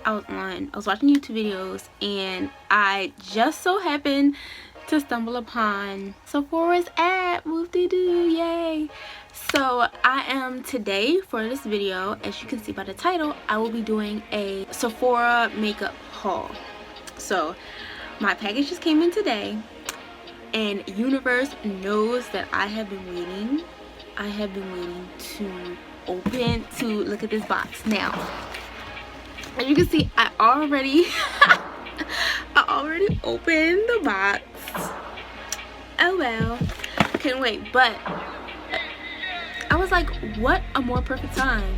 I was watching YouTube videos, and I just so happened to stumble upon Sephora's ad. Whoop-de-doo, yay. So I am today, for this video, as you can see by the title, I will be doing a Sephora makeup haul. So my package just came in today, and universe knows that I have been waiting to look at this box. Now, as you can see, I already opened the box. Oh well, couldn't wait. But I was like, what a more perfect time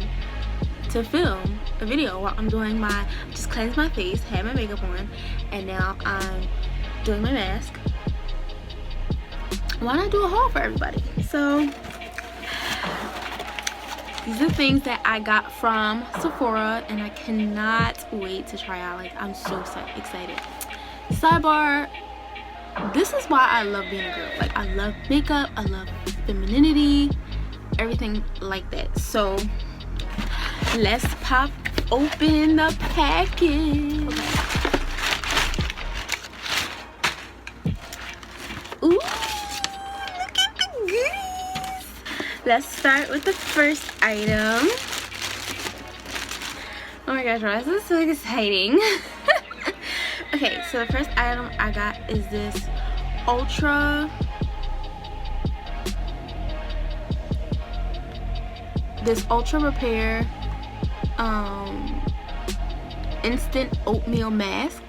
to film a video while I'm doing my, just cleansed my face, had my makeup on, and now I'm doing my mask. Why not do a haul for everybody? So these are things that I got from Sephora, and I cannot wait to try out. Like, I'm so excited. Sidebar, this is why I love being a girl. Like, I love makeup, I love femininity, everything like that. So let's pop open the package. Okay. Ooh, look at the goodies. Let's start with the first item. Oh my gosh, this is so exciting. Okay, so the first item I got is this Ultra Repair Instant Oatmeal Mask,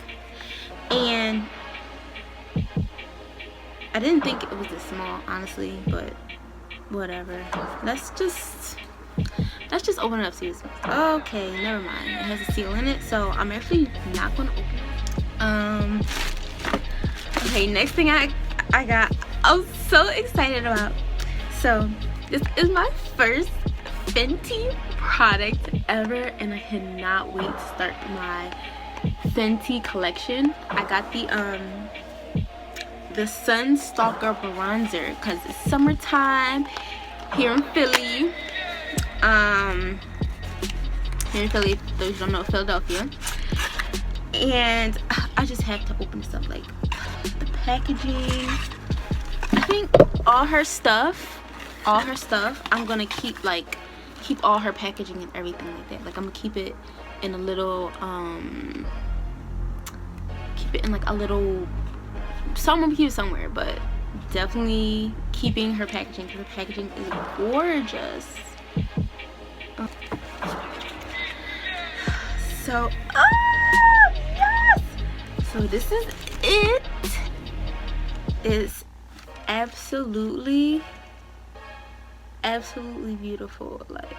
and I didn't think it was this small, honestly, but whatever. Let's just open it up, see this. Okay, never mind. It has a seal in it, so I'm actually not gonna open it. Okay, next thing I got, I'm so excited about. So this is my first Fenty product ever, and I cannot wait to start my Fenty collection. I got the Sun Stalker bronzer because it's summertime here in Philly. Here in Philly, those who don't know, Philadelphia. And I just have to open this up. Like, the packaging, I think all her stuff, I'm gonna keep all her packaging and everything like that. Like, I'm gonna keep it in a little so I'm gonna keep it somewhere, but definitely keeping her packaging because the packaging is gorgeous. So, oh yes! So this is it. It's absolutely beautiful. Like,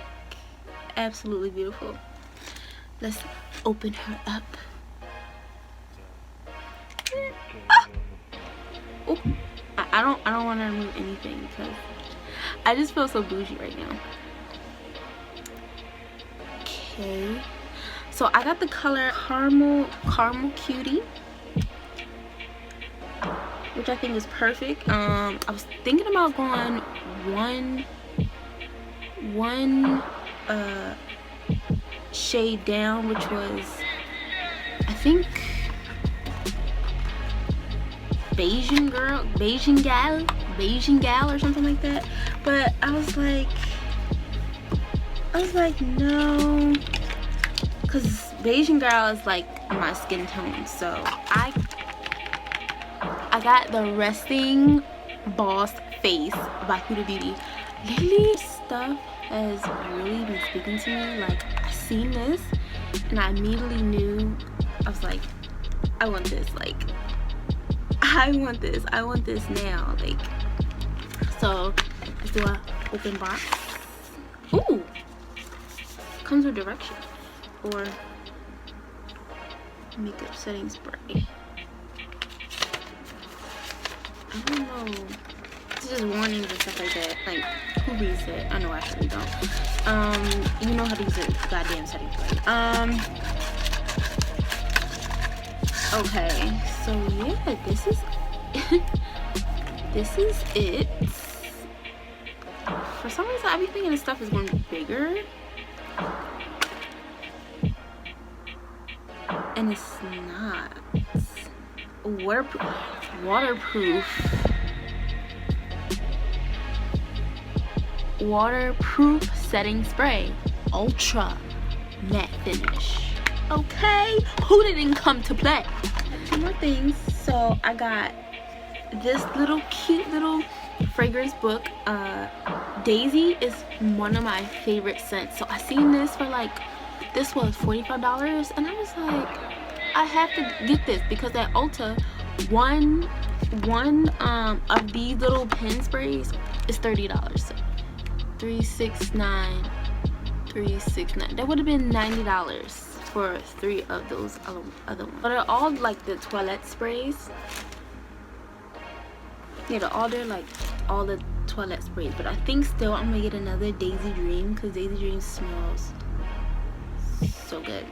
absolutely beautiful. Let's open her up. Oh, I don't want to remove anything because I just feel so bougie right now. Okay, so I got the color caramel cutie, which I think is perfect. I was thinking about going one shade down, which was, I think, Beijing gal or something like that. But I was like no, because Beijing girl is like my skin tone. So I got the Resting Boss Face by Huda Beauty. Lately, stuff has really been speaking to me. Like, I seen this and I immediately knew, I was like, I want this. Like, I want this now. Like, so let's do a open box. Ooh, comes with directions or makeup setting spray. I don't know. It's just warnings and stuff like that. Like, who reads it? I know I actually don't. You know how to use a goddamn setting spray. Okay, so yeah, this is this is it. For some reason, I be thinking this stuff is going to be bigger. and it's not waterproof setting spray, ultra matte finish. Okay, who didn't come to play? Two more things. So I got this little cute little fragrance book. Daisy is one of my favorite scents, so I seen this for like, this was $45, and I was like, I have to get this because at Ulta one of these little pen sprays is $30. So $369 that would have been $90 for 3 of those other ones. But they're all like the toilet sprays. Yeah, they're like all the toilet sprays. But I think still I'm gonna get another Daisy Dream because Daisy Dream smells so good.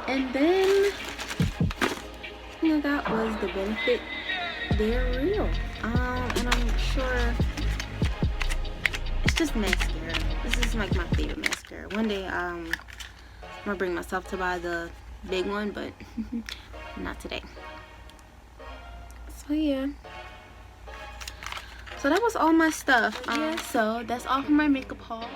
And then thing I got was the Benefit They're Real. And I'm sure it's just mascara. This is like my favorite mascara. One day I'm gonna bring myself to buy the big one, but not today. So yeah. So that was all my stuff. So that's all for my makeup haul.